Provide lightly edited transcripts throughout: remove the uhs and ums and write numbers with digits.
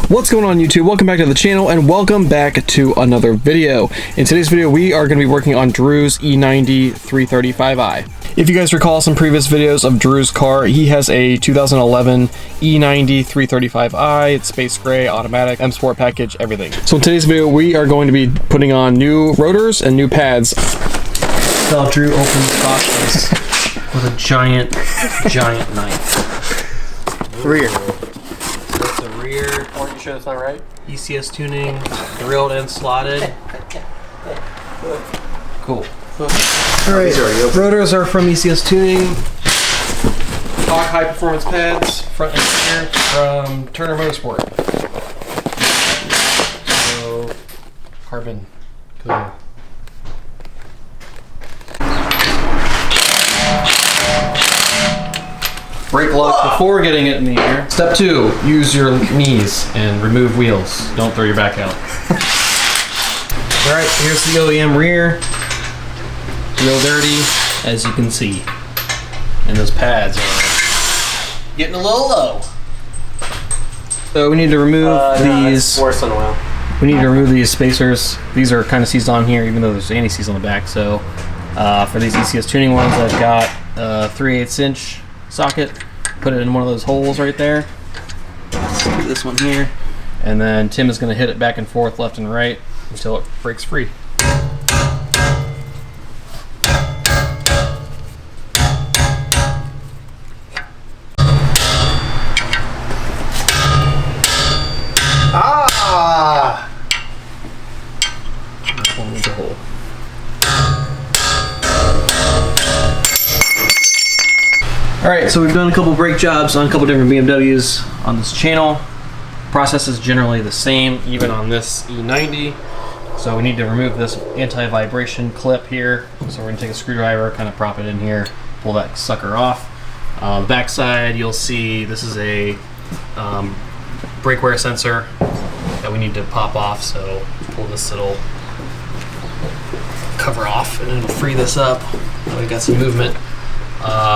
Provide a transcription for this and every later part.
What's going on YouTube? Welcome back to the channel and welcome back to another video. In today's video we are going to be working on Drew's E90 335i. If you guys recall some previous videos of Drew's car, he has a 2011 E90 335i. It's space gray, automatic, M Sport package, everything. So in today's video we are going to be putting on new rotors and new pads. So Drew opens the boxes with a giant knife. Rear. That's the rear. Are you sure that's not right? ECS tuning, drilled and slotted. Cool. Alright, rotors are from ECS tuning. Hawk high performance pads, front and rear from Turner Motorsport. So, carbon. Cool. Brake lock before getting it in the air. Step 2, use your knees and remove wheels. Don't throw your back out. Alright, here's the OEM rear. Real dirty, as you can see. And those pads are getting a little low. So we need to remove these. Worse than a while. We need to remove these spacers. These are kind of seized on here, even though there's anti-seize on the back. So for these ECS tuning ones, I've got a 3/8 inch socket. Put it in one of those holes right there. This one here. And then Tim is going to hit it back and forth, left and right, until it breaks free. Ah! That one was a hole. Alright, so we've done a couple brake jobs on a couple different BMWs on this channel. Process is generally the same, even on this E90. So we need to remove this anti-vibration clip here. So we're going to take a screwdriver, kind of prop it in here, pull that sucker off. The back side, you'll see this is a brake wear sensor that we need to pop off. So pull this little cover off and it'll free this up. Now we've got some movement.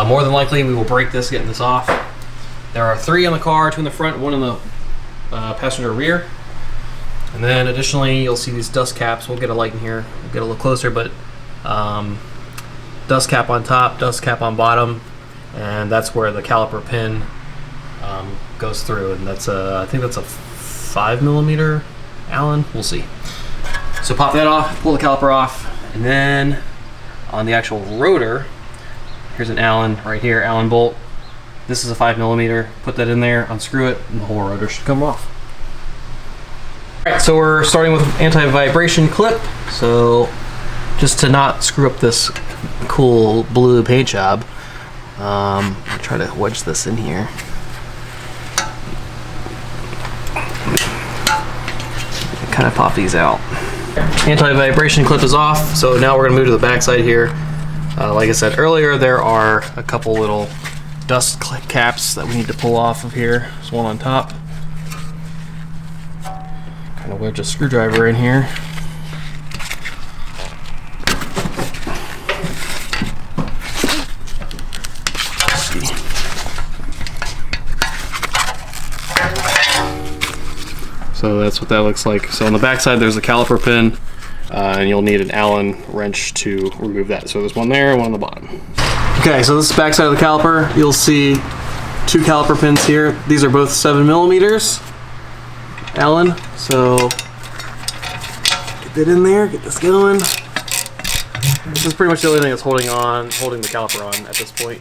More than likely we will break this getting this off. There are 3 on the car, 2 in the front, 1 in the passenger rear. And then additionally you'll see these dust caps. We'll get a light in here, we'll get a little closer, but dust cap on top, dust cap on bottom, and that's where the caliper pin goes through, and that's I think that's a 5mm Allen, we'll see. So pop that off, pull the caliper off, and then on the actual rotor, here's an Allen right here, Allen bolt. This is a 5mm. Put that in there, unscrew it, and the whole rotor should come off. Alright, so we're starting with anti-vibration clip. So just to not screw up this cool blue paint job, I'll try to wedge this in here. Kind of pop these out. Anti-vibration clip is off, so now we're going to move to the back side here. Like I said earlier, there are a couple little dust caps that we need to pull off of here. There's one on top. Kind of wedge a screwdriver in here. So that's what that looks like. So on the back side there's a caliper pin, and you'll need an Allen wrench to remove that. So there's one there, one on the bottom. Okay, so this is the back side of the caliper. You'll see 2 caliper pins here. These are both 7mm Allen. So get that in there, get this going. This is pretty much the only thing that's holding the caliper on at this point.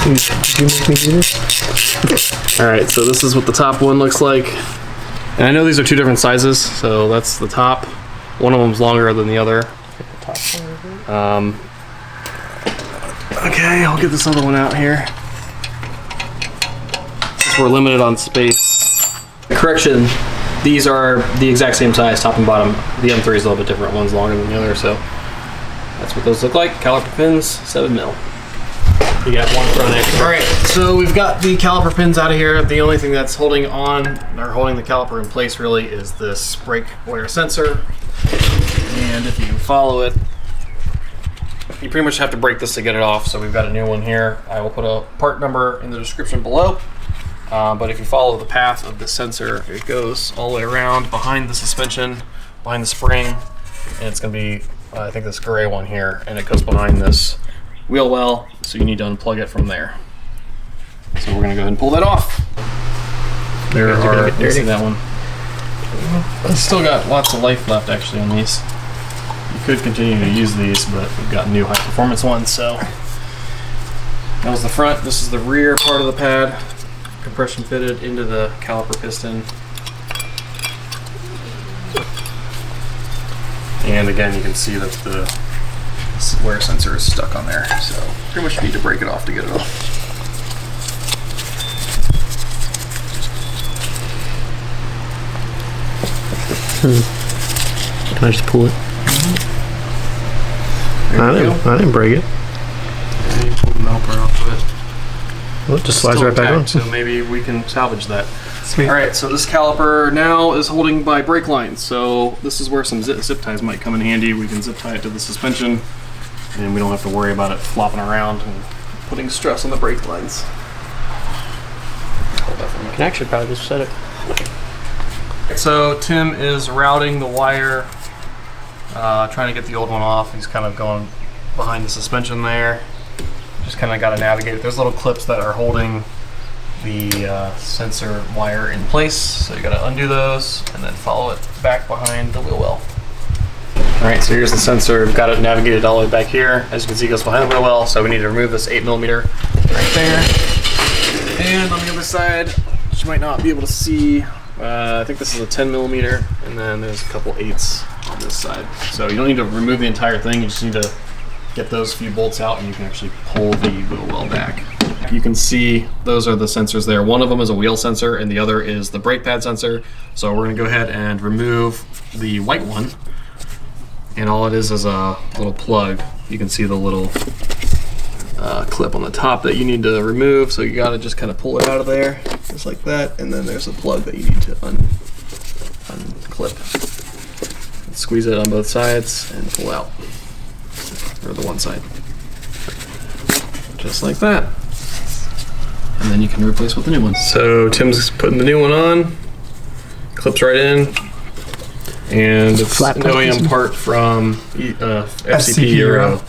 Did you make me do this? Alright, so this is what the top one looks like. And I know these are two different sizes, so that's the top. One of them's longer than the other. Okay, I'll get this other one out here. Since we're limited on space. Correction, these are the exact same size, top and bottom. The M3 is a little bit different, one's longer than the other, so that's what those look like. Caliper pins, 7 mil. You got one front extra. All right, so we've got the caliper pins out of here. The only thing that's holding on, or holding the caliper in place really, is this brake wire sensor. And if you follow it, you pretty much have to break this to get it off. So we've got a new one here. I will put a part number in the description below. But if you follow the path of the sensor, it goes all the way around behind the suspension, behind the spring, and it's gonna be, I think, this gray one here, and it goes behind this wheel well, so you need to unplug it from there. So we're gonna go ahead and pull that off. There are, let's see that one. It's still got lots of life left actually on these. You could continue to use these, but we've got new high performance ones, so. That was the front, this is the rear part of the pad. Compression fitted into the caliper piston. And again, you can see that the wear sensor is stuck on there, so pretty much need to break it off to get it off. Can I just pull it? I didn't break it. And you pull the metal part off of it. Well, it just slides right back on. So maybe we can salvage that. Sweet. All right, so this caliper now is holding by brake lines. So this is where some zip ties might come in handy. We can zip tie it to the suspension, and we don't have to worry about it flopping around and putting stress on the brake lines. Hold that for a minute. You can actually probably just set it. So Tim is routing the wire, trying to get the old one off. He's kind of going behind the suspension there. Just kind of got to navigate it. There's little clips that are holding the sensor wire in place, so you got to undo those and then follow it back behind the wheel well. All right, so here's the sensor. We've got it navigated all the way back here. As you can see, it goes behind the wheel well, so we need to remove this 8mm right there. And on the other side, which you might not be able to see, I think this is a 10mm, and then there's a couple 8s on this side. So you don't need to remove the entire thing, you just need to get those few bolts out and you can actually pull the wheel well back. You can see those are the sensors there. One of them is a wheel sensor and the other is the brake pad sensor. So we're gonna go ahead and remove the white one. And all it is a little plug. You can see the little clip on the top that you need to remove. So you gotta just kind of pull it out of there, just like that. And then there's a plug that you need to unclip. Squeeze it on both sides and pull out. Or the one side. Just like that. And then you can replace with the new one. So Tim's putting the new one on, clips right in, and it's an OEM part from FCP Euro.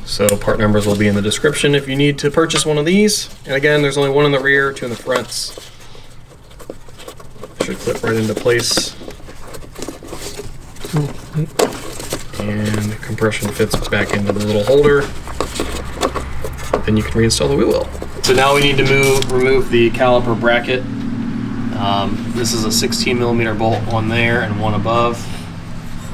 So part numbers will be in the description if you need to purchase one of these. And again, there's only one in the rear, 2 in the fronts. Should clip right into place. And compression fits back into the little holder. Then you can reinstall the wheel well. So now we need to remove the caliper bracket. This is a 16mm bolt, one there and one above.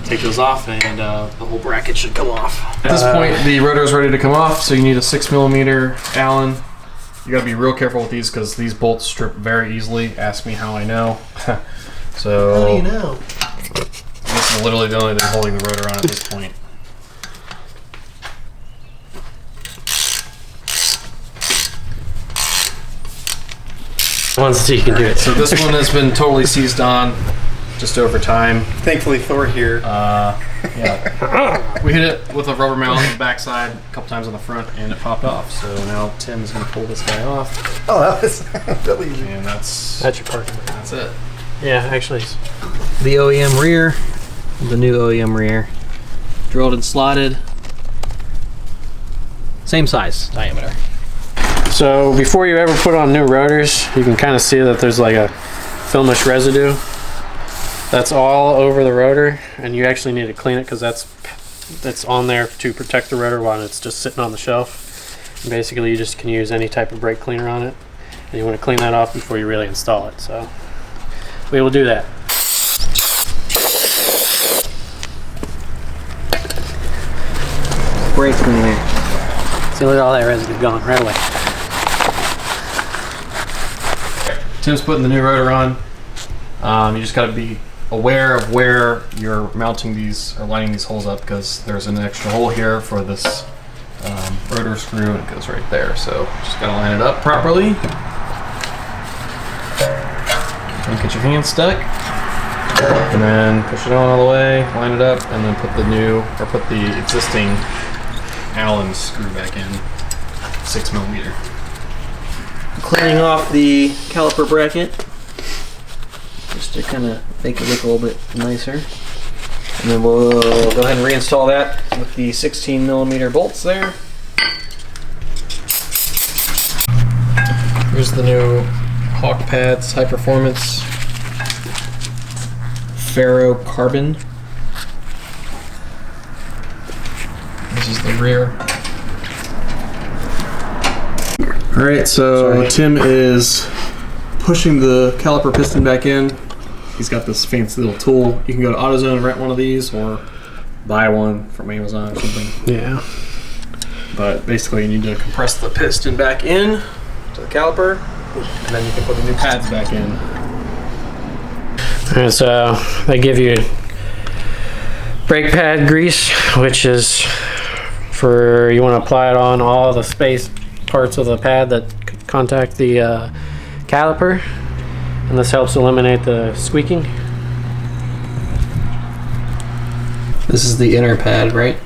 Take those off and the whole bracket should come off. At this point, the rotor is ready to come off, so you need a 6mm Allen. You gotta be real careful with these because these bolts strip very easily. Ask me how I know. So, how do you know? This is literally the only thing holding the rotor on at this point. Once so you can do it. So this one has been totally seized on just over time. Thankfully Thor here. Yeah. We hit it with a rubber mount on the backside a couple times on the front and it popped off. So now Tim's gonna pull this guy off. Oh, that was really easy. And that's your part. That's it. Yeah, actually, the OEM rear, the new OEM rear, drilled and slotted, same size diameter. So before you ever put on new rotors, you can kind of see that there's like a filmish residue that's all over the rotor, and you actually need to clean it because that's on there to protect the rotor while it's just sitting on the shelf. Basically, you just can use any type of brake cleaner on it, and you want to clean that off before you really install it. So we will do that. Brake cleaner. See, look at all that residue gone right away. Tim's putting the new rotor on. You just got to be aware of where you're mounting these or lining these holes up, because there's an extra hole here for this rotor screw, and it goes right there. So just got to line it up properly. Don't get your hand stuck. And then push it on all the way, line it up, and then put the existing Allen screw back in, 6mm. Cleaning off the caliper bracket just to kind of make it look a little bit nicer. And then we'll go ahead and reinstall that with the 16mm bolts there. Here's the new Hawk pads, high performance ferrocarbon. This is the rear. All right, so Tim is pushing the caliper piston back in. He's got this fancy little tool. You can go to AutoZone and rent one of these, or buy one from Amazon or something. Yeah. But basically, you need to compress the piston back in to the caliper, and then you can put the new pads back in. And so they give you brake pad grease, which is for, you want to apply it on all the space parts of the pad that contact the caliper, and this helps eliminate the squeaking. This is the inner pad, right?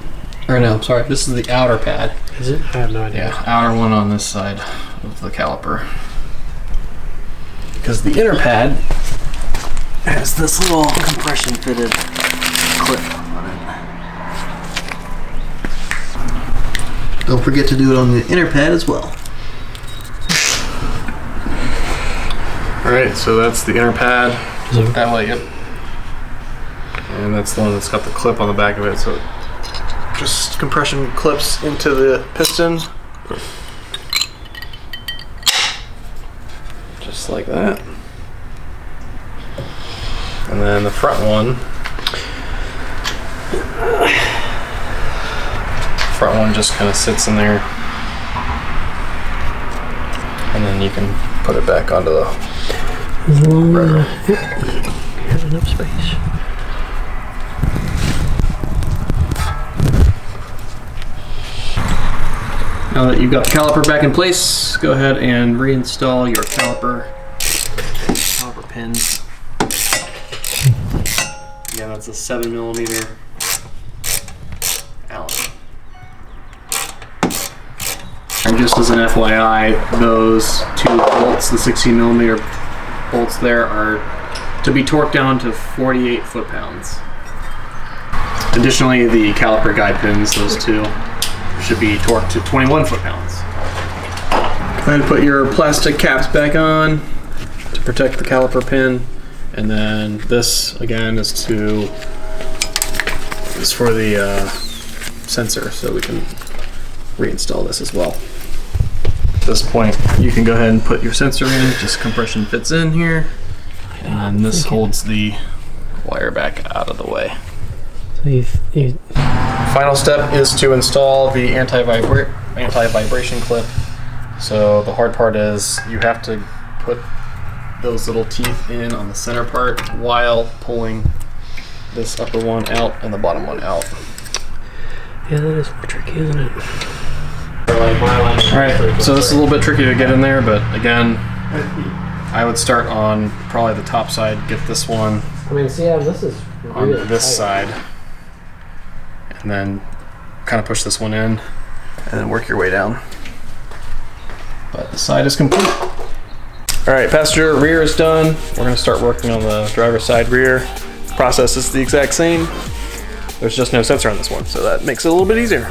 Or no, sorry, this is the outer pad. Is it? I have no idea. Yeah, outer one on this side of the caliper. Because the inner pad has this little compression fitted clip on it. Don't forget to do it on the inner pad as well. Alright, so that's the inner pad. That way, yep. And that's the one that's got the clip on the back of it, so just compression clips into the piston. Just like that. And then the front one. Front one just kind of sits in there. And then you can put it back onto the rotor. You have enough space. Now that you've got the caliper back in place, go ahead and reinstall your caliper pins. Again, that's a 7mm Allen. And just as an FYI, those two bolts, the 16mm bolts there, are to be torqued down to 48 foot-pounds. Additionally, the caliper guide pins, those two, should be torqued to 21 foot-pounds. Go ahead and put your plastic caps back on to protect the caliper pin, and then this again is for the sensor, so we can reinstall this as well. At this point, you can go ahead and put your sensor in. Just compression fits in here, and then this holds the wire back out of the way. So Final step is to install the anti-vibration clip. So the hard part is you have to put those little teeth in on the center part while pulling this upper one out and the bottom one out. yeah, that is more tricky, isn't it? Alright, so this is a little bit tricky to get in there, but again, I would start on probably the top side, get this one I mean, see, yeah, this is on really this tight. side, and then kind of push this one in, and then work your way down. But the side is complete. Alright, passenger rear is done. We're going to start working on the driver's side rear. The process is the exact same. There's just no sensor on this one, so that makes it a little bit easier.